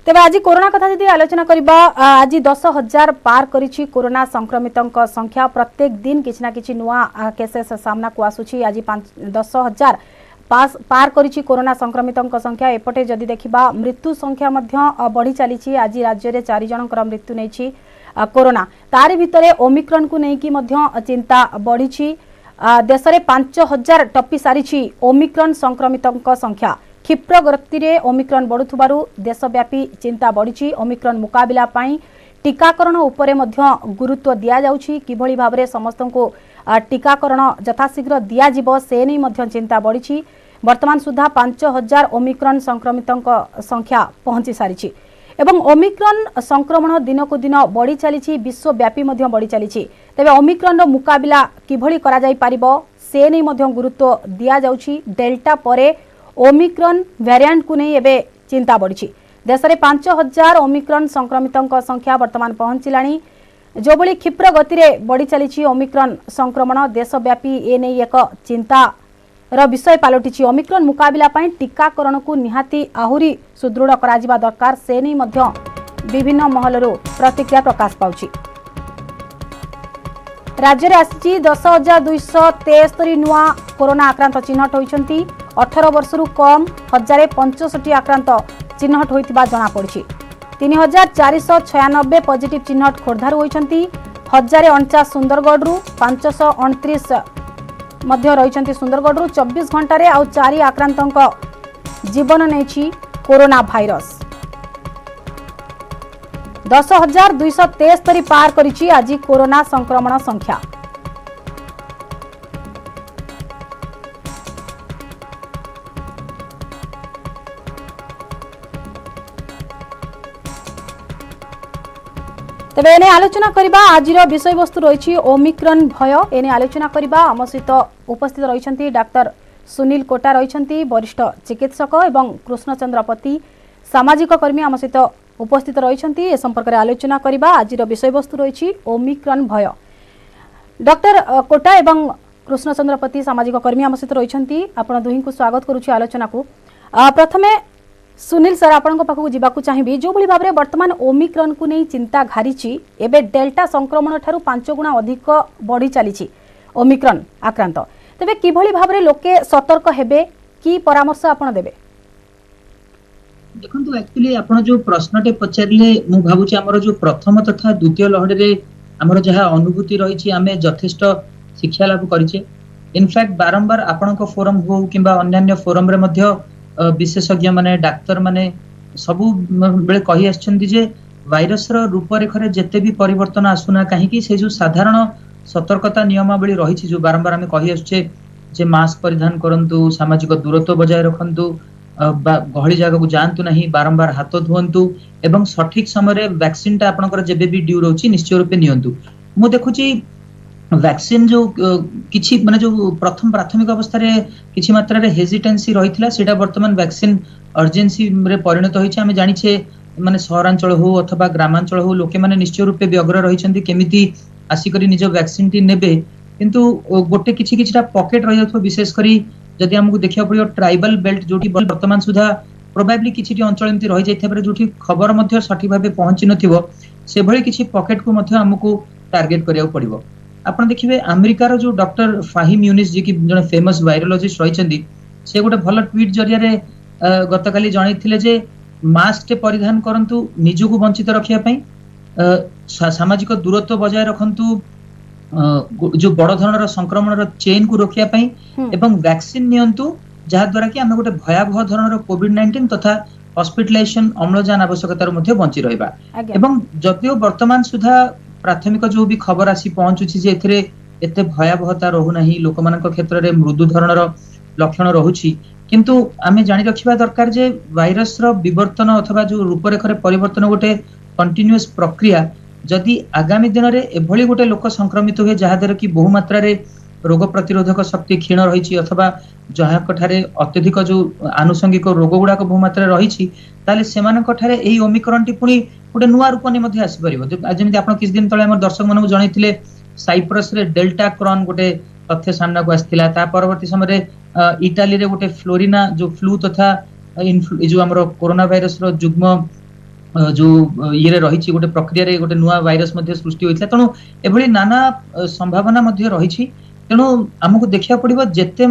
तेज आज कोरोना कथा जी आलोचना करबा आज 10,000 पार करिछि कोरोना संक्रमितों संख्या प्रत्येक दिन किछि ना किछि नुआ केसेस सामना को आसुछि आज 10,000 पार करिछि कोरोना संक्रमितों संख्या एपटे जदि देखिबा मृत्यु संख्या मध्य बढ़ी चली आज राज्य में 4 जनकर मृत्यु नहीं कोरोना तारि भितरे ओमिक्रॉन को नहीं कि मध्य चिंता बढ़ी देश में 5,000 टपी सारी ओमिक्रॉन संक्रमितों संख्या क्षिप्र गति में ओमिक्रॉन बढ़ुथुबारु देशव्यापी चिंता बढ़ी ओमिक्रॉन मुकाबला पाई टीकाकरण उपरे मध्य गुरुत्व दिया जाउछि किभली भाबरे समस्त को टीकाकरण यथाशीघ्र दिया जिवो से नहीं मध्य चिंता बढ़ी वर्तमान सुधा 5,000 ओमिक्रॉन संक्रमितों संख्या पहुंची सारी एवं ओमिक्रॉन संक्रमण दिन को दिन बढ़ी चली विश्वव्यापी मध्य बढ़ी चली तेबे ओमिक्रॉन रो मुकाबला किभली करा जाई पारिबो से नहीं मध्य गुरुत्व दिया जाउछि डेल्टा परे ओमिक्रॉन वेरिएंट को नहीं एबे चिंता बढ़ी देश में 5,000 ओमिक्रॉन संक्रमितों संख्या वर्तमान पहुंचलानी जो बड़ी क्षिप्र गति में बढ़ी चली ओमिक्रॉन संक्रमण देशव्यापी ए नहीं एक चिंता विषय पलटि ओमिक्रॉन मुकाबला पाई टीकाकरण को निहाती आहुरी सुदृढ़ करा जिबा दरकार से नहीं मध्य विभिन्न महलरू प्रतिक्रिया प्रकाश पाउछि राज्य में आसी 10,273 नुआ कोरोना आक्रांत चिन्हट होइछंती 18 वर्षरू कम 1,065 आक्रांत चिन्हट होइतिबा जଣା पड़छि 3,496 पॉजिटिव चिन्हट खोर्धारू होइछंती 1,049 सुंदरगढ़ 529 मध्य रहिछंती सुंदरगढ़ 24 घंटा रे आउ 4 आक्रांतों जीवन नेछि कोरोना भाइरस 10,273 पार करिछि आज कोरोना संक्रमण संख्या तेबे एने आलोचना करबा आजिर विषय वस्तु रही ओमिक्रॉन भय एने आलोचना करबा आम सहित उपस्थित रही डाक्टर सुनील कोटा रही वरिष्ठ चिकित्सक एवं कृष्णचंद्र पति सामाजिक कर्मी आम सहित उपस्थित रही ए संपर्क में आलोचना करबा आजिर विषय वस्तु रही ओमिक्रॉन भय डॉक्टर कोटा एवं कृष्णचंद्र पति सामाजिक कर्मी आम सहित रही आपण दुही को स्वागत करुछि आलोचना को प्रथमे सुनील सर आपण पाखक जावाक चाहिए जो भाई भाव में वर्तमान ओमिक्रॉन को नहीं चिंता घारी एबे डेल्टा संक्रमण ठारू 5 गुणा अधिक बढ़ी चली ओमिक्रॉन आक्रांत तेबे किभली भाव में लोके सतर्क हेबे की परामर्श आपण देबे देखंतु एक्चुअली आपण जो प्रश्नटे पचारिले मु भाबुची हमर जो प्रथम तथा द्वितीय लहड़ी रे हमर जहा अनुभूति रही आमे यथेष्ट शिक्षा लाभ करिचे इनफैक्ट बारंबार आपण को फोरम हो किबा अन्य फोरम रे मध्य विशेषज्ञ माने डाक्टर माने सबु बेले कहि आछंती जे वायरस रो रूपरेख रे जते भी परिवर्तन आसुना काहे कि से जो साधारण सतर्कता नियमावली रही जो बारंबार आमे कहि आछे जे मास्क परिधान करंतु सामाजिक दूरत्व बजाय रखंतु गहली जगह को जानतु नहीं बारंबार हाथ धुवंतु एवं सठिक समय वैक्सीन टा आपनकर जेबे भी ड्यू रहउची निश्चय रूपे नियंतु मु देखुची वैक्सीन जो किछि माने जो प्रथम प्राथमिक अवस्था रे किछि मात्रा रे हेजिटेंसी रहितला सेटा वर्तमान वैक्सीन अर्जेंसी रे परिणत होइछ आमे जानि छे माने शहरांचल हो अथवा ग्रामांचल हो लोके माने निश्चय रूपे व्यग्र रहिछंती केमिति आसी करी निज वैक्सीन टी नेबे किंतु गोटे किछि किछिटा पॉकेट रहि जाथो विशेष करी जदि हमकु देखिया पड़ियो ट्राइबल बेल्ट जोटी वर्तमान सुधा प्रोबेबली किछि अंचल एमती रहि जाय थाबरे जोटी खबर मध्य सठी भाबे पहुंची नथिबो से भली किछि पॉकेट को मध्य हमकु टार्गेट करिया पड़िबो आपण देखिबे अमेरिका रो जो डॉक्टर फाहिम यूनिस जी की जने फेमस वायरोलॉजिस्ट रहिचंदी से गोटे भलो ट्वीट जरिया रे गतकाली जणैथिले जे मास्क टे परिधान करंतु निजु को वंचित रखिया पई सामाजिक दूरत्व बजाय रखंतु जो बड़ धरणर संक्रमण रो चेन को रोकिया पई एवं वैक्सीन नियंतु जहा द्वारा कि हमें गोटे भयावह धरणर कोविड-19 तथा हॉस्पिटलाइजेशन अम्लजान आवश्यकता मध्ये बंची रहबा एवं जदियो वर्तमान सुधा प्राथमिक जो भी खबर आसी पहुंचुछि जे एथरे एते भयावहता रहु नाही लोकमानक क्षेत्र रे मृदु धरणर लक्षण रहुछि किंतु आमे जानि रखिबा दरकार जे वायरस रो विवर्तन अथवा जो रूपरेख रे परिवर्तन गोटे कंटीन्यूअस प्रक्रिया जदि आगामी दिन रे एभली गोटे लोक संक्रमित हुए जहा द्वारा कि बहु मात्रा रे रोग प्रतिरोधक शक्ति क्षीण रही अथवा जहाँ ठारे अत्यधिक जो आनुषंगिक रोग गुड़ाक बहु मात्रा रही ताले सेमानक ठारे एही ओमिक्रॉन टी पुणी गोटे नुआ रूप ने मध्य आसी परिबो जेमिति आपण किछ दिन तळे हमर दर्शक मानक जणाइथिले साइप्रस रे डेल्टा क्रॉन गोटे तथ्य सामना को आस्थिला ता परवर्ती समय रे इटाली रे गोटे फ्लोरिना जो फ्लू तथा जो हमर कोरोना वायरस रो जुग्म जो ये रही गोटे प्रक्रिया गोटे नुआ भाइरस सृष्टि होता तेणु एभली नाना संभावना रही तेणु आमको देखा पड़ो जिते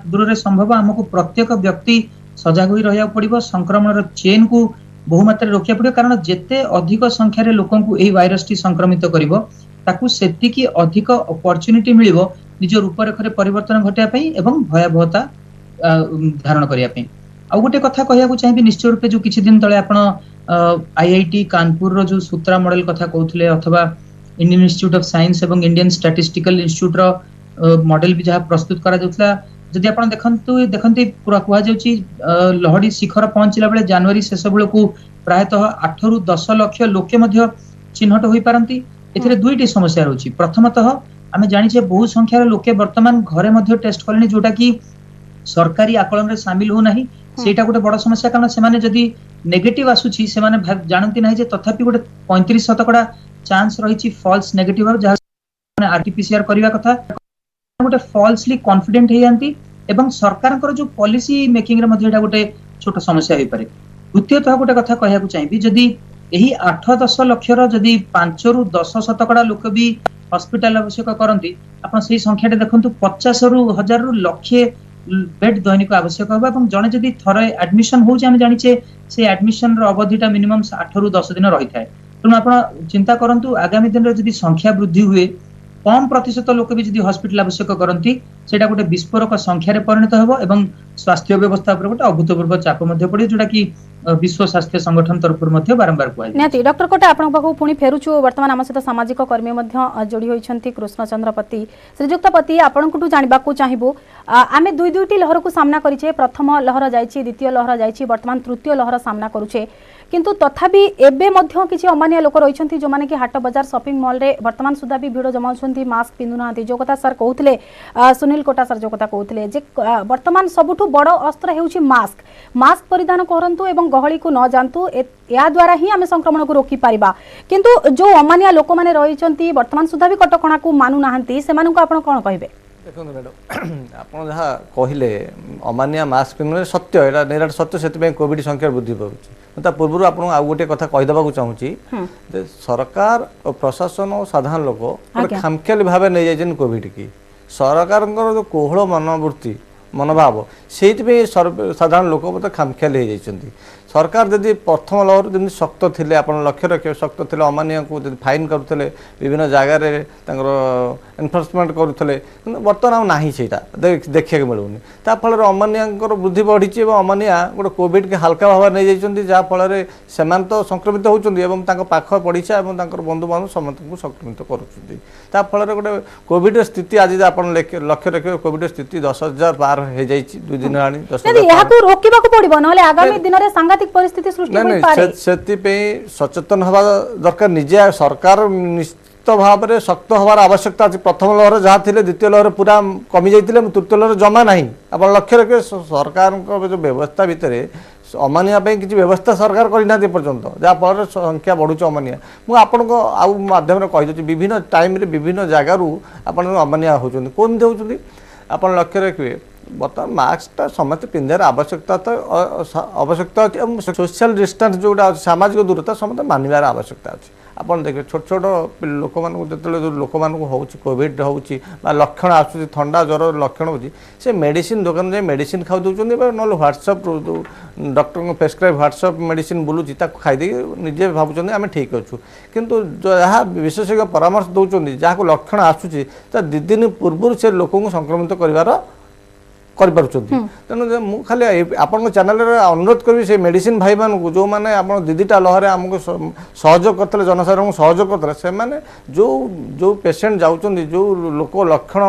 दूर संभव आमको प्रत्येक व्यक्ति सजग हो रहा पड़ो संक्रमण चेन को बहु मात्रा रोकया पड़ो कारण जिते अधिक संख्यार लोक भाइरस टी संक्रमित करती अधिक अपॉर्चुनिटी मिल निज रूपरेखरे परिवर्तन घटापी एवं भयावहता धारण करने आउ गोटे कथा कहूँ चाहिए निश्चय रूपे जो किसी दिन तले आप आईआईटी कानपुर रो जो सूत्रा मॉडल कथा कहते अथवा इंडियन इंस्टीट्यूट ऑफ साइंस एवं इंडियन स्टैटिस्टिकल इंस्टीट्यूट रो मॉडल भी जहाँ प्रस्तुत करा जाउतला जदि आपण देखंती पूरा कुआ जाउची लहड़ी शिखर पहुंचला बेले जनवरी शेष बेलू प्रायतः 8 रु 10 लाख लोके मध्य चिन्हट होई पारंती एथिरे दुईटी समस्या रहउची प्रथमतः आमे जानिछे बहु संख्यार लोके वर्तमान घरे मध्य टेस्ट करले जोटा कि सरकारी आकलन रे शामिल हो नाही सेटा गोटे बड़ समस्या कारण सेमाने जदि नेगेटिव आसुची सेमाने जानती नाही जे तथापि गोटे 35% चांस रहिची फॉल्स नेगेटिव जहाँ माने आरटीपीसीआर करबा कथा गोटे फॉल्सली कॉन्फिडेंट हे जानती एवं सरकार जो पॉलिसी मेकिंग रे मध्य एटा गोटे छोट समस्या होई पारे द्वितीयतः गोटे कथा कहया चाहिए जदि यही 8-10 लक्षर जदि 5 रु 10% लोक भी हॉस्पिटल आवश्यक करती आपण से संख्या देखंतु 50 रु 1000 रु लक्षे बेड दैनिक आवश्यक होगा जड़े जदि थरे एडमिशन हो जानिचे से एडमिशन रो अवधिटा मिनिमम 8 रु 10 दिन रही है तेणु आप चिंता करंतु आगामी दिन जदि संख्या वृद्धि हुए कम प्रतिशत लोक भी जदि हॉस्पिटल आवश्यक करती सेटा गोटे विस्फोरक संख्यार परिणत होबो एवं स्वास्थ्य व्यवस्था पर गोटे अभूतपूर्व चाप पड़े जोटा कि विश्व स्वास्थ्य संगठन तरफ बारंबार कहै निहाती डॉक्टर कोटे आपण पाखु पुणी फेरुछु वर्तमान आम सहित सामाजिक कर्मी जोड़ी होइछंती कृष्णचंद्र पति श्रीजुक्त पति आपण को जानबा को चाहिबो आमे दुईटी लहर को सामना करिछे प्रथम लहर जाइछि द्वितीय लहर जाइछि वर्तमान तृतीय लहर सामना करूछे किंतु तथापि एबे मध्य किछि अमानिया लोक रहिछंती जो माने कि हाट बाजार शॉपिंग मॉल रे वर्तमान सुधा भी भिड़ जमाउछंती मास्क पिंधुनांती जो कथा सर कहउथले सुनील कोटा सर जो कथा कहउथले जे वर्तमान सबुठु बड़ अस्त्र हेउछि मास्क परिधान करंतु एवं गहली को न जानतु या द्वारा ही आमे संक्रमण को रोकी पारिबा किंतु जो अमानिया लोक माने रहिछंती वर्तमान सुधा भी कटकणा को मानु नाहंती सेमानु को आपण कोन कहबे देखो मैडम आप जहाँ कहले अमानिया मास्क पिंधे सत्य यहाँ निराट सत्य से कोविड संख्या वृद्धि पाँच पूर्व आप गोटे कथा कहीदेक चाहूँगी सरकार और प्रशासन और साधारण लोक खामखियाली भाव नहीं जाइए कोविड की सरकार जो कोहल मनोवृत्ति मनोभाव से साधारण लोक मतलब खामखियाली हो जाती सरकार जदि प्रथम लहर जमी शक्त थे आप लक्ष्य रखिए शक्त थे अमानिया को फाइन करुले विभिन्न जगार एनफोर्समेंट करुले बर्तमान ना से देखा मिलूनी ताफल अमानिया वृद्धि बढ़ी अमानिया गोटे कोविड के हल्का भाव नहीं जाती जहाँफल से तो संक्रमित होती पाख पड़ीसा और बंधु बांधव समस्त को संक्रमित करुँच गोटे कोविड स्थिति आज आप लक्ष्य रखिए कोविड स्थिति 10,000 पार हो जाए 2 दिन परिस्थिति से सचेतन हवा दरकार निजे सरकार निश्चित भाव में शक्त हबार आवश्यकता अच्छी प्रथम लहर जहाँ थे द्वितीय लहर पूरा कमी जाते तृतीय लहर जमा ना आप लक्ष्य रखिए सरकार जो व्यवस्था भितर अमानिया किसी व्यवस्था सरकार करना पर्यंत जहाँफल संख्या बढ़ुच अमानिया मुझे आपन को आउ माध्यम कहीदे विभिन्न टाइम विभिन्न जगार आप अमानिया होती कौन होती आप लक्ष्य रखिए बर्तमान मास्कटा समस्त पिंधार आवश्यकता तो आवश्यकता अच्छी सोशल डिस्टेंस जोटा सामाजिक दूरता समस्त मानवार आवश्यकता अच्छी आप देखिए छोट छोट लोक जो लोक हो कोविड हो लक्षण आसूँ थंडा ज्वर लक्षण हो से मेडिसिन दुकान जाए मेडिसिन खाऊ दौरान ना WhatsApp doctor prescribe WhatsApp medicine बुलूची खाईदे निजे भावुँ आम ठीक अच्छु किंतु जहाँ विशेषज्ञ परामर्श दौरान जहाँ लक्षण आसूँ 2 दिन पूर्व से लोक संक्रमित कर तेणु मु खाली आपण चैनल अनुरोध करी से मेडिसिन भाई मान जो मैंने आप दीदीटा लहर आमको सहयोग करते जनसाधारण सहयोग करते से मैंने जो पेसेंट जाऊँ जो लोक लक्षण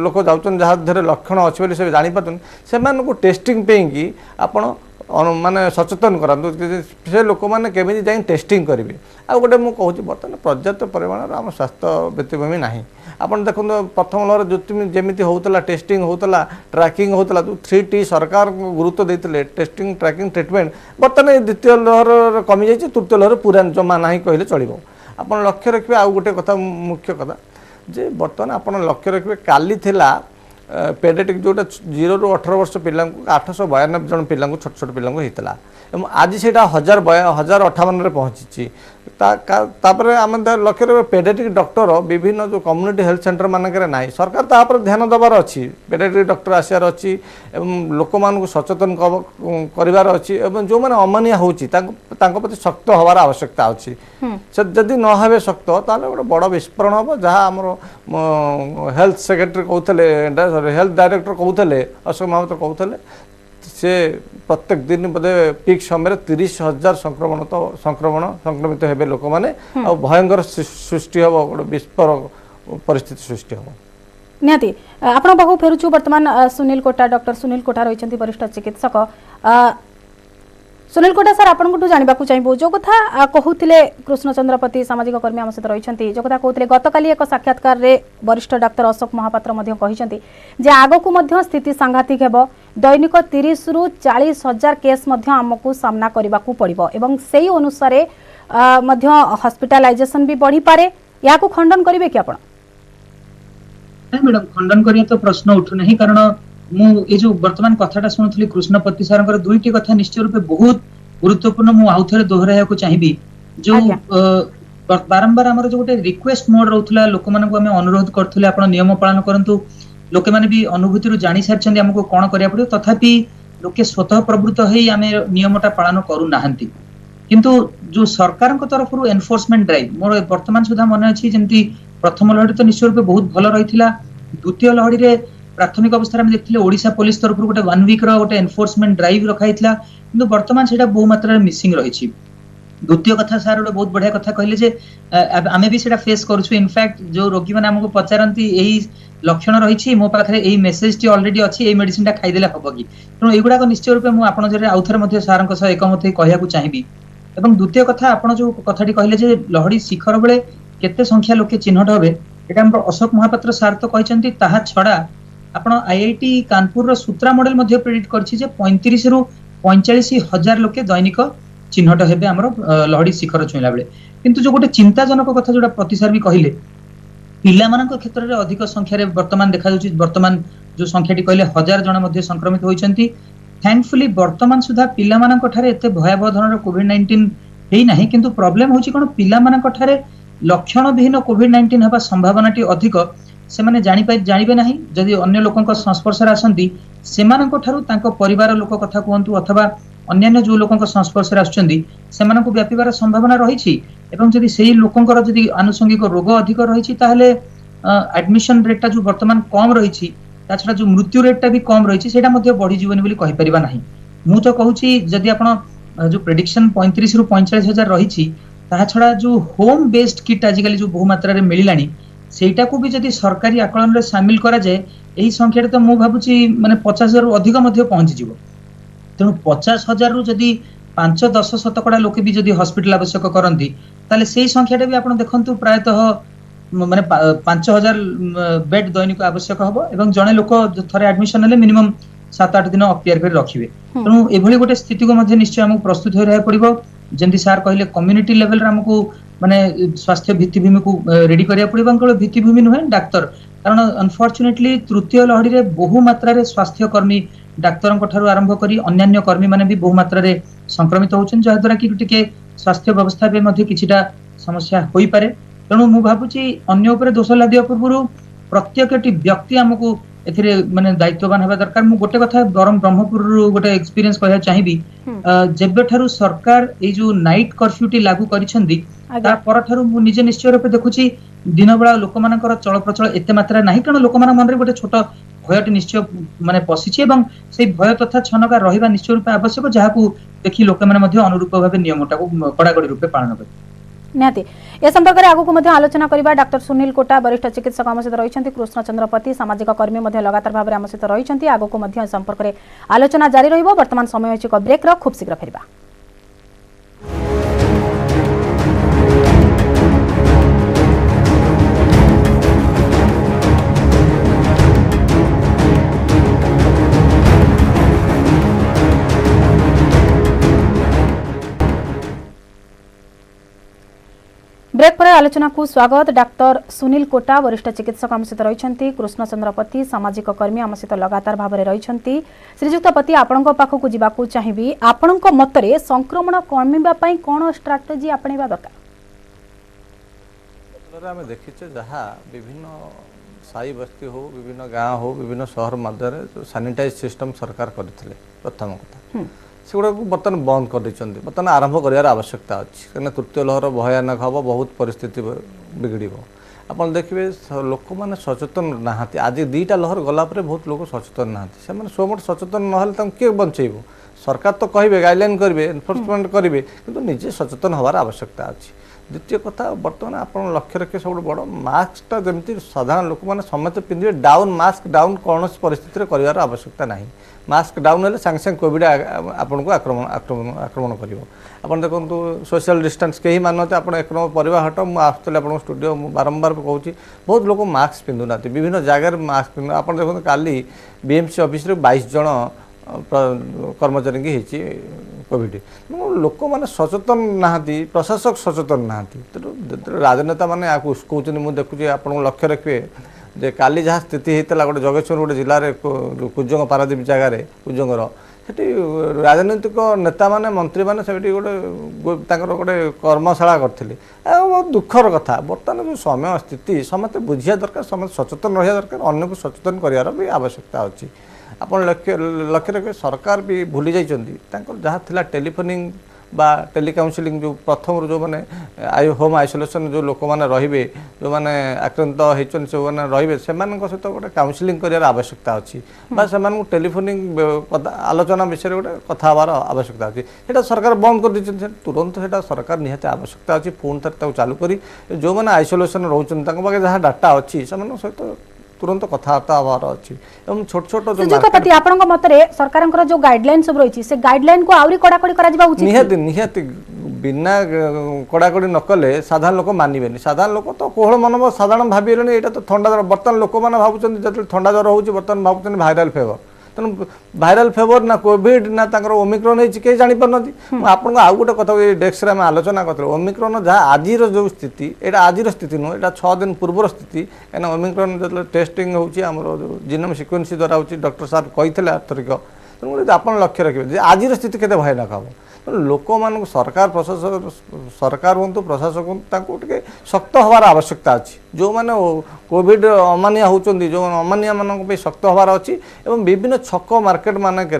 लोक जाऊँ जहाँ देह लक्षण अच्छे से जापार से टेस्टिंग पे आपण माने सचेतन करातु से लोक मैंने केमी जाए टेस्टिंग करेंगे आ गोटे मुझे कहूँ बर्तमान पर्याप्त परिमाण आम स्वास्थ्य भित्तिभूमि ना आप देखो प्रथम लहर जो जमी होता टेस्टिंग होता ट्रैकिंग होता 3T सरकार गुरुत्व देते टेस्टिंग ट्रैकिंग ट्रिटमेंट बर्तमान द्वितीय लहर कमी जाइए तृतीय लहर पूरा जमा ना कहले चलो आप लक्ष्य रखिए आउ गोटे कथा मुख्य कथा जे बर्तमान आप लक्ष्य रखिए काली थिला पेडियाट्रिक जोटा 0 ରୁ 18 वर्ष पिला 892 जन पिला छोट छोट पिला होता आज से 1058 पहुँची तापर आम लक्ष्य पेडियाट्रिक डॉक्टर विभिन्न जो कम्युनिटी हेल्थ सेंटर मानक ना सरकार तापर ध्यान देवार अच्छी पेडियाट्रिक डॉक्टर आसार अच्छी लोक मान सचेतन करार अच्छी जो मैंने अमानिया होती शक्त हबार आवश्यकता अच्छी से जदि न हे शक्त गोटे बड़ विस्फोरण हम जहाँ आम हेल्थ सेक्रेटरी कहते हेल्थ डायरेक्टर कहते अशोक महापात्र कहते से प्रत्येक दिन बोधे पीक समय 30,000 संक्रमित हेबे लोक मैंने भयंकर सृष्टि हम गोटे विस्फोरक परिस्थिति सृष्टि हम निहाती आपण पाखु फेरुछु वर्तमान सुनील कोटा डॉक्टर सुनील कोटा रहिसंती वरिष्ठ चिकित्सक सुनील कोटा सर आपन जानवा चाहिए जो कथा कहते कृष्णचंद्रपति सामाजिक कर्मी आम सहित रही जो कथा कहते गतकाली एक साक्षात्कार रे वरिष्ठ डाक्तर अशोक महापात्र जे आगकू स्थिति सांघातिक हेब दैनिक 30 ରୁ 40,000 केस आमको सामना करने को पड़ो एवं से अनुसार हॉस्पिटलाइजेशन भी बढ़ी पारे या खंडन करेंगे कि आप मैडम खंडन करिया तो प्रश्न उठु नहीं कारण मु ए जो वर्तमान कथाटा सुनुथली कृष्णपति सारंकर दुईटी कथा निश्चय रूपे बहुत गुरुत्वपूर्ण मु आउ थरे दोहराया को चाहिबी जो बारंबार हमर जो गोटे रिक्वेस्ट मोड रहउथला लोक मानक हम अनुरोध करथले आपण नियम पालन करंतु लोके माने भी अनुभूति रु जानि सारछन्ती हमको कोन करिया पड़ो तथापि लोके स्वतः प्रवृत्त हेई आमे नियमटा पालन करू नाहंती किंतु जो सरकार तरफ एनफोर्समेंट ड्राइव मोर वर्तमान सुधा मन अच्छी जमी प्रथम लहड़ी तो निश्चय रूप बहुत भल रही द्वितीय लहड़ी रे प्राथमिक अवस्था में देखते ओडिशा पुलिस तरफ गोटे 1 वीक रोटे एनफोर्समेंट ड्राइव रखाई किंतु वर्तमान से बहु मात्रा मिसिंग रही द्वितीय कथा सार गोटे बहुत बढ़िया कथा कहले जे आमे भी सेटा फेस करूछु इनफैक्ट जो रोगी माने हमको पचारंती एही लक्षण रही मो पाखे यही मेसेज टी ऑलरेडी अच्छी यही मेडिसिन टा खाइदेले हम कि तेणु एगुड़ा निश्चय रूप में आपड़ जरिए आउ थे सार एकमत कहूँ चाहिए एवं द्वितीय कथा आपड़ जो कथाटी कहले जे लहड़ी शिखर बेले केते संख्या लोके चिन्हट हे एटा हमर अशोक महापात्र सार तो कहते ताहा छड़ा आपण आईआईटी कानपुर सूत्रा मॉडल प्रेडिक्ट करछि जे 35 ରୁ 45,000 लोके दैनिक चिन्हट हेबे हमर लहड़ी शिखर छुईला बेले किंतु जो गोटे चिंताजनक कथा जोटा प्रतिसार भी कहले पिला मानक क्षेत्र रे अधिक संख्या रे वर्तमान देखा जाउछि वर्तमान जो संख्याटी कहले 1000 जन मध्ये संक्रमित होइछन्ति थैंकफुली वर्तमान सुधा पिला मानक ठारे एते भयावह धरनर कोविड-19 हेई नाही किंतु प्रॉब्लम होछि कोन पिला मानक ठारे लक्षण विहीन कोविड-19 हबा संभावनाटी अधिक से माने जानिबे नाही जदि अन्य लोकक संस्पर्श रे आसंती सेमानक ठारू तांको परिवार लोक कथा कहंतु अथवा अन्य जो लोकक संस्पर्श रे आछन्ती सेमानक व्यापीबार संभावना रहिछि एवं जदि सेही लोकंकर जदि आनुषंगिक रोग अधिक रहिछि ताहले एडमिशन रेटटा जो वर्तमान कम रहिछि ताछडा जो मृत्यु रेटटा भी कम रहिछि सेटा मध्ये बढ़ी जीवन बोली कहि परिबा नाही मु तो कहूछि जदि आपण जो प्रेडिक्शन 35 ରୁ 45,000 रहिछि ता छडा जो होम बेस्ड किट आजिकली जो बहु मात्रा रे मिलिलानी सेटा को भी जदि सरकारी आकलन रे शामिल करा जाए एही संख्या तो मु भाबुछि माने 50,000 रु अधिक मध्ये पहुंची जिवो तेणु 50,000 रु जदि 5-10 शतकड़ा लोके भी जदि हॉस्पिटल आवश्यक करंती ताले सेही संख्याटा भी आपण देखंतु प्रायतः माने 5,000 बेड दैनिक आवश्यक हबो एवं जने लोक थरे एडमिशन ले मिनिमम 7-8 दिन अपियर कर रखिबे तेणु एभली गोटे स्थिति को मध्ये निश्चय हमको प्रस्तुत हो रहा पड़िबो जेंति सार कहले कम्युनिटी लेवल रे हमको माने स्वास्थ्य भित्तिभूमि को रेडी करिया पड़िबो केवल भित्तिभूमि नुहे डाक्टर कारण अनफॉर्चुनेटली तृतीय लहड़ी रे बहु मात्रा रे स्वास्थ्य कर्मी डाक्तरन ठारू आरंभ करी अन्य कर्मी माने भी बहु मात्रा रे संक्रमित होउछन जहा द्वारा कि टिके स्वास्थ्य व्यवस्था पे मध्ये किछिटा समस्या होई पारे तेणु मु भाबुची अन्य ऊपर दोष लादिया पूर्व प्रत्येकटी व्यक्ति हमको एथिरे माने दायित्ववान हेबा दरकार मु गोटे कथा गरम ब्रह्मपुर गोटे एक्सपीरियंस कहया चाहिबी जेबे ठारू सरकार ए जो नाइट कर्फ्यू टी लागू करिसंदी ता पर ठारू मु निजे निश्चय रूपे देखुची दिन बेला लोक मानकर चल प्रचल एते मात्रा नाही कारण लोक मान मन रे गोटे छोट भयटी निश्चय माने पसिछि एवं से भय तथा छनका रहिबा निश्चय रूपे आवश्यक जहाकू देखि लोक माने मध्ये अनुरूप भाबे नियमटा को कड़ाकड़ी रूपे पालन कर निहाती ए संपर्क में आगु को आलोचना करबा डॉक्टर सुनील कोटा वरिष्ठ चिकित्सक आम सहित रही कृष्णचंद्रपति सामाजिक कर्मी लगातार भाव में आम सहित रही आगु को संपर्क में आलोचना जारी रहिबो वर्तमान समय अछि ब्रेक रो खूब शीघ्र फेरिबा ब्रेक पर आलोचना को स्वागत। डाक्टर सुनील कोटा वरिष्ठ चिकित्सक आम सहित रही, कृष्णचंद्र पति सामाजिक कर्मी आम सहित लगातार भाव में रही। श्रीजुक्त पति आपण पाखक जावाक चाहिए, आपण मतरे संक्रमण कमिबा कौन स्ट्राटेजी आपणा दरकार? आम देखीचे जहाँ विभिन्न साई बस्ती हो, विभिन्न गाँव हो, विभिन्न सहर मध्य सानिटाइज सिस्टम सरकार करते प्रथम कथा सेगुड़ा बर्तमान बंद कर बर्तमान आरंभ कर आवश्यकता अच्छी कहीं तृतीय लहर भयानक हम बहुत परिस्थिति बिगड़ आप देखिए लोक मैंने सचेतन नहांती आज दुईटा लहर गलापर बहुत लोग सचेतन नहांती से स्वमट सचेतन ना किए बंचेब सरकार तो कहे गाइडलाइन करेंगे एनफोर्समेंट करेंगे कि निजे सचेतन हबार आवश्यकता अच्छी। द्वितीय कथा बर्तमान आप लक्ष्य रखिए सब बड़ मास्कटा जमी साधारण लोक मैंने समस्त पिंधे डाउन मास्क डाउन कौन परिस्थिति कर आवश्यकता ना मास्क डाउन हेल्ले सांगे सांगे कोविड आपन को आक्रमण कर आपन देखो सोशल डिस्टेंस कहीं मानते आप एक नंबर परिवार हट मुझे आसती आप स्टूडियो बारंबार कहूँ बहुत लोग मास्क पिंधुना विभिन्न जगार मास्क पिंधु आप देखो काली बीएमसी ऑफिस 22 जन कर्मचारी की कोविड लोक मैंने सचेतन नहांती प्रशासक सचेतन नहांती तेणु राजनेता मैंने कहते मुझे देखुची आप लक्ष्य रखिए जे काली जहाँ स्थिति होता गोटे जगेश्वर गोटे जिले में कुजंग पारादीप जगार कुजंगर से राजनैतिक नेता मैंने मंत्री मैंने से गोटे गोटे कर्मशाला करते बहुत दुखर कथा बर्तमान जो समय स्थिति समस्त बुझा दरकार समस्त सचेतन रहा दरकार अन्य को सचेतन करार भी आवश्यकता अच्छी। आप लक्ष्य रखिए सरकार भी भूली जाइए जहाँ थिला टेलीफोनिंग बा टेलीकाउंसिलिंग जो प्रथम जो मैंने होम आइसोलेशन जो लोक मैंने रे जो मैंने आक्रांत होती से रे से सहित गोटे काउंसिलिंग कर आवश्यकता अच्छी से टेलीफोनिंग आलोचना विषय गोटे कथा हबार आवश्यकता अच्छी से सरकार बंद कर दी तुरंत से सरकार निहाती आवश्यकता अच्छी पुणी थे चालू करी जो मैंने आइसोलेशन रोचे जहाँ डाटा अच्छी से सहित तुरंत कथबार्ता हबार अच्छी छोट छोट जो आपन मतरे सरकार जो गाइडलाइन सब रही से गाइडलाइन को आउरी कड़ाकड़ी करा उचित निहाती निहाती बिना कड़ाकड़ी न कले साधारण लोक मानबेनि साधारण लोक तो कोहल मनोभाव साधारण भाभी यहाँ तो थंडा ज्वर बर्तमान लोक मैंने भावुं जो थंडा ज्वर हो बर्तमान भावुं भाइराल फेवर तेणु भाइराल फेवर ना कोविड ना ओमिक्रॉन कहीं जापर आपको आउ गोटे कथा डेस्क आम आलोचना करते ओमिक्रॉन जहाँ आज जो स्थिति यहाँ आज स्थिति नुह यहाँ 6 दिन पूर्वर स्थिति कहीं ओमिक्रॉन जो टेस्टिंग होमर जीनोम सिक्वेन्स द्वारा हो डॉक्टर साहब कही आर्थरिक तेणु आप लक्ष्य रखिए आज स्थिति केते भयानक हम लोक मान सरकार प्रशासक सरकार हूँ प्रशासक हूँ शक्त हबार आवश्यकता अच्छी जो मैंने कोविड अमानिया होती जो अमानिया मान शक्त हबार अच्छी एवं विभिन्न छक मार्केट मानक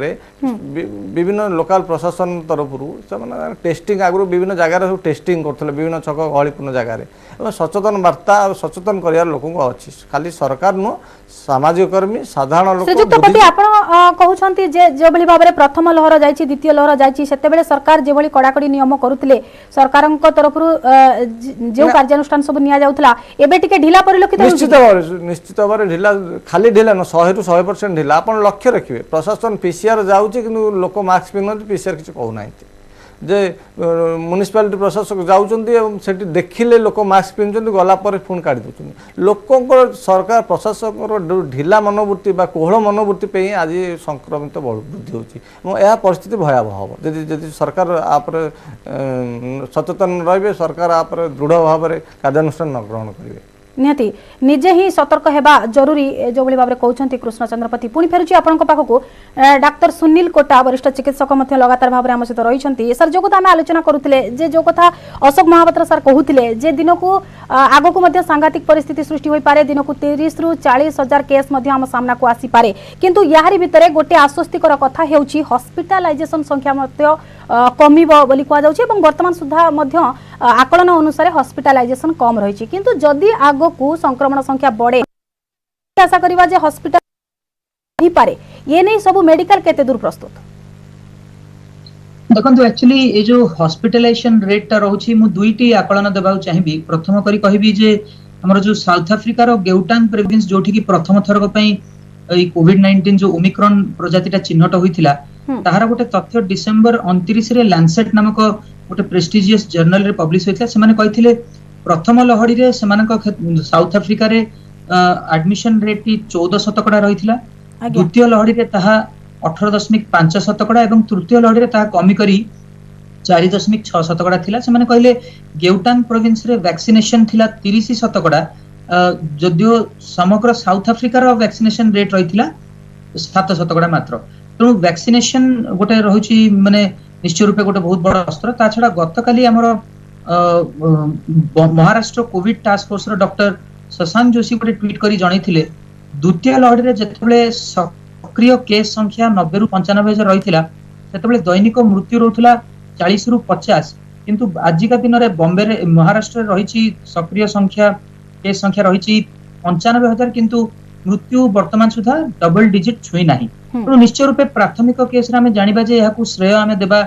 विभिन्न लोकाल प्रशासन तरफ से टेस्टिंग आगु विभिन्न जगार सब टेस्टिंग करते विभिन्न छक गहलीपूर्ण जगार सचेतन वार्ता सचेतन कर लोक अच्छी खाली सरकार नुह सामाजिक कर्मी साधारण लोक कहते जो भाव में प्रथम लहर जाइए द्वितीय लहर जाइए से सरकार जो कड़ाकड़ी नियम करुले सरकार तरफ जो कार्यानुष्ठान सब नि ढिला परिलक्षित निश्चित भाव में ढिला खाली ढिला न 100 ରୁ 100% ढिला आप लक्ष्य रखिए प्रशासन पीसीआर जाऊँगी कि लोक मास्क पिंधुना पीसीआर किसी कहूना जे म्युनिसिपालिटी प्रशासक जाऊँच देखिले लोक मास्क पिंधुंट गलापर पुणी काढ़ी दूसरी लोक सरकार प्रशासक ढिला मनोवृत्ति कोहल मनोवृत्ति पे आज संक्रमित वृद्धि होती परिस्थिति भयावह हम जदि सरकार आप सचेतन रे सरकार आप दृढ़ भाव में कार्यानुष्ठान न ग्रहण करेंगे निहाती निजे ही सतर्क हेबा जरूरी जो भाव में कहते कृष्णचंद्र पति पुणी फेरुची आपण पाखक डाक्टर सुनील कोटा वरिष्ठ चिकित्सक लगातार भाव में आम सहित रही सर जो कथा आम आलोचना करुले जो कथा अशोक महापात्र सर कहते जे दिन को आग को सांघातिक परिस्थिति सृष्टि हो पारे दिन को 30 ରୁ 40 हजार केस आम सामना को आसीपे किंतु यारी भितर गोटे आश्वस्तिकर कथा हेउची हॉस्पिटलाइजेशन संख्या कमिब बोली कहुँ वर्तमान सुधा आकलन अनुसार हॉस्पिटलाइजेशन कम रही किंतु जदि आग को संक्रमण संख्या बढ़े आशा करिबा जे हॉस्पिटल ही पारे ये नहीं सब मेडिकल केते दूर प्रस्तुत देखो एक्चुअली ये जो हॉस्पिटलाइजेशन रेट टा रहउची मु दुईटी आकलन देबा चाहिबी प्रथम करी कहबी जे हमर जो साउथ अफ्रिका रो गेउटांग प्रोविंस जोठी की प्रथम थरक पई ए कोविड 19 जो ओमिक्रॉन प्रजातिटा चिन्हट होइथिला ताहार गोटे तथ्य डिसेंबर 29 रे लैंसेट नामक गोटे प्रेस्टिजियस जर्नल रे पब्लिश होइथिला से माने कहिथिले प्रथम लहड़ी रे सेमानक साउथ अफ्रिका रे एडमिशन रेट 14% रहिथिला द्वितीय लहड़ी रे ताहा 18.5% एवं तृतीय लहड़ी रे ताहा कमी करी 4.6% थिला से माने कहले गेउटांग प्रोविंस रे वैक्सीनेशन थिला 30%, जदियो समग्र साउथ अफ्रिका रो वैक्सीनेशन रेट रहिथिला 7% मात्र। तेणु वैक्सीनेशन गोटे रहुची माने निश्चय रूपे गोटे बहुत बड़ अस्त्र। ता छडा गतकाली हमर महाराष्ट्र कोविड टास्क फोर्स रो डॉक्टर शशांक जोशी गोटे ट्वीट करी जणैथिले द्वितीय लहर रे जेतबेले सक्रिय केस संख्या 90 रु 95,000 रहिथिला सेतबेले दैनिक मृत्यु रहउथिला 40 रु 50, किंतु आजिका दिन रे बॉम्बे रे महाराष्ट्र रहिची सक्रिय संख्या केस संख्या रहिची 95,000, किंतु मृत्यु वर्तमान सुधा डबल डिजिट छुई नाही। तो निश्चय रूपे प्राथमिक केस रे हमें जानिबा जे याकू श्रेय हमें देबा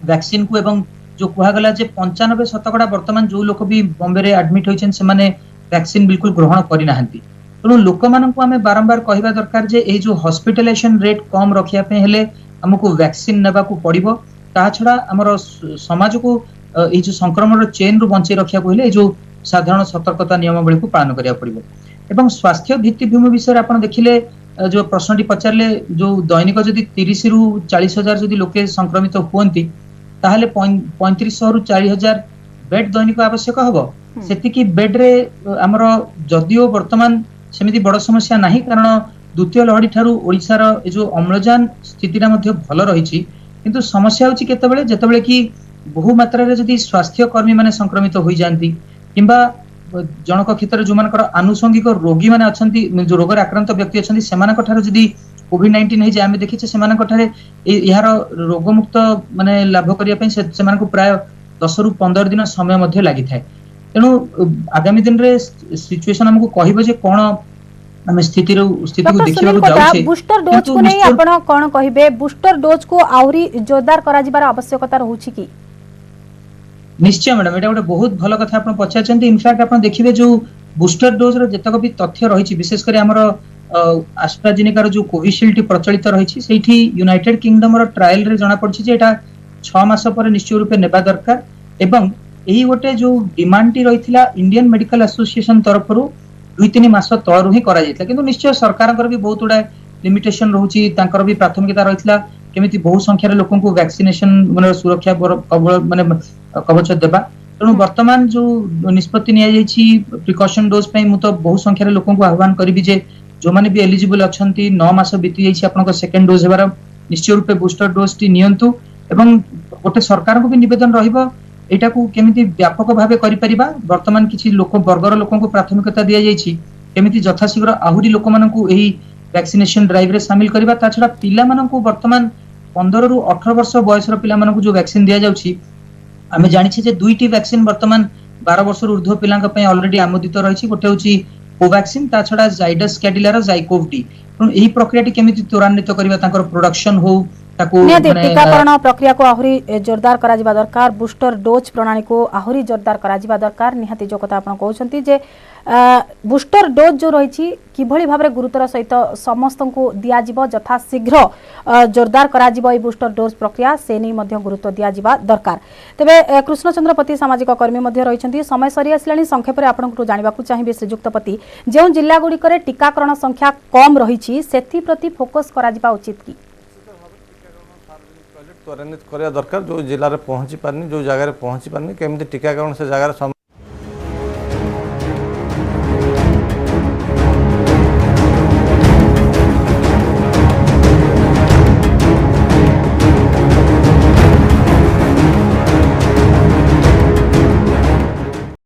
वैक्सीन को, एवं जो कुहा गला जे 95% वर्तमान जो लोक भी बॉम्बे रे एडमिट होइछन से माने वैक्सीन बिल्कुल ग्रहण करि नाहंती। तेणु लोक मानकू हमें बारंबार कहवा दरकार जे ए जो हॉस्पिटलाइजेशन रेट कम रखिया पे हेले हमकू वैक्सीन नेबा को पड़िबो। ता छडा हमर समाज को ए जो संक्रमण रो चेन रु बंचे रखिया को हेले ए जो साधारण सतर्कता नियमावली को पालन करिया पड़िबो। एवं स्वास्थ्य भित्तिभूमि विषय आपण देखिले जो प्रश्नटी पचारले जो दैनिक जदि 30 रु 40,000 जदि लोके संक्रमित हुअंती ताहले 3500 रु 40,000 बेड दैनिक आवश्यक हबो। सेतिकी बेड रे हमर जदियो वर्तमान सेमिति बड़ समस्या नाही, कारण द्वितीय लहरी ठारू ओडिसा रो ए जो अम्लजान स्थितिरा मध्ये भल रहिछि, किंतु समस्या होछि केतेबेले जेतेबेले कि बहु मात्रा रे जदि स्वास्थ्य कर्मी माने संक्रमित होई जांती किंबा जनक क्षेत्र जो मानकर आनुषंगिक रोगी माने अछंती जो रोग रे आक्रांत व्यक्ति अछंती सेमानक ठारू जदि कोविड-19 हे जे आमे देखिछे सेमानक ठारे यार रोग मुक्त माने लाभ करिया पई सेमानक प्राय 10 रु 15 दिन समय मध्ये लागि थाए। तेणु आगामी दिन रे सिचुएशन हमकु कहिबो जे कोन हम स्थिति को देखिबा को जाउछे। बूस्टर डोज को नै आपण कोन कहिबे, बूस्टर डोज को आउरी जोरदार करा जिबार आवश्यकता रहउछि की? निश्चय मैडम, एटा गोटे बहुत भल कथा आपण पचारचंती। इनफैक्ट आपण देखिबे जो बूस्टर डोज रो जतक भी तथ्य रहिछि, विशेष करी हमर एस्ट्राजेनेका रो जो कोविशील्ड प्रचलित रहिछि सेठी यूनाइटेड किंगडम रो ट्रायल रे जणा पड़छि जे एटा 6 मास पर निश्चय रूपे नेबा दरकार। एवं एही गोटे जो डिमांड टी रहिथिला इंडियन मेडिकल एसोसिएशन तरफरु 2-3 मास तळरु ही करा जायतला, किंतु निश्चय सरकारकर भी बहुत उडा लिमिटेशन रहउछि। तांकर भी प्राथमिकता रहिथिला केमिति बहु संख्या रे लोकन को वैक्सीनेशन माने सुरक्षा माने कवच देबा। तेणु वर्तमान जो निष्पत्ति निया जायछि प्रिकॉशन डोज पे मु तो बहु संख्या रे लोकन को आह्वान करिबि जे जो माने भी एलिजिबल अछंती 9 मास बीती जायछि आपन को सेकंड डोज हेबार निश्चय रूपे बूस्टर डोज टी नियंतु। एवं गोटे सरकार को भी निवेदन रहिबो एटा को केमिति व्यापक भाबे करि परिबा। वर्तमान किछि लोक वर्गर लोकन को प्राथमिकता दिया जायछि केमिति यथाशीघ्र आहुरी लोक मानन को एही वैक्सीनेशन ड्राइव रे शामिल करबा। ता छडा पिला मानन को वर्तमान 15 रु 18 वर्ष बयस रो पिला मानन को जो वैक्सीन दिया जाउछि आमे जानिछि जे दुईटी वैक्सीन वर्तमान 12 वर्ष रो ऊर्ध्व पिलांका पय ऑलरेडी आमोदित रहिछि। गोटे होछि कोवैक्सीन, ता छडा जाइडस कैडिला रो जाइकोव डी। पण एही प्रक्रियाटी केमिति त्वरान्वित करबा, तांकर प्रोडक्शन हो ताको टीकाकरण प्रक्रिया को आहुरी जोरदार करा जिबा दरकार, बूस्टर डोज प्रणाली को आहुरी जोरदार करा जिबा दरकार। निहाती जो कथा आपण कहउछंती जे बूस्टर डोज जो रहिछि किभଳି भाबरे गुरुतर सहित समस्त को दिया जिवो, यथा शीघ्र जोरदार करा जिवो ए बूस्टर डोज प्रक्रिया से नै मध्ये गुरुत्व दिया जिबा दरकार। तबे कृष्णचंद्र पति सामाजिक कर्मी मध्ये रहिछंती। समय सरी आसलानी, संक्षेप रे आपण को जानिबा को चाहिबे श्रीजुक्त पति जे जिल्ला गुडी करे टीकाकरण संख्या कम रहिछि सेथि प्रति फोकस करा जिबा उचित की? त्वरान्वित करिया दरकार। जो जिले में पहुँची पारनी, जो जगह पहुँची पारनी, केमती टीकाकरण से जगह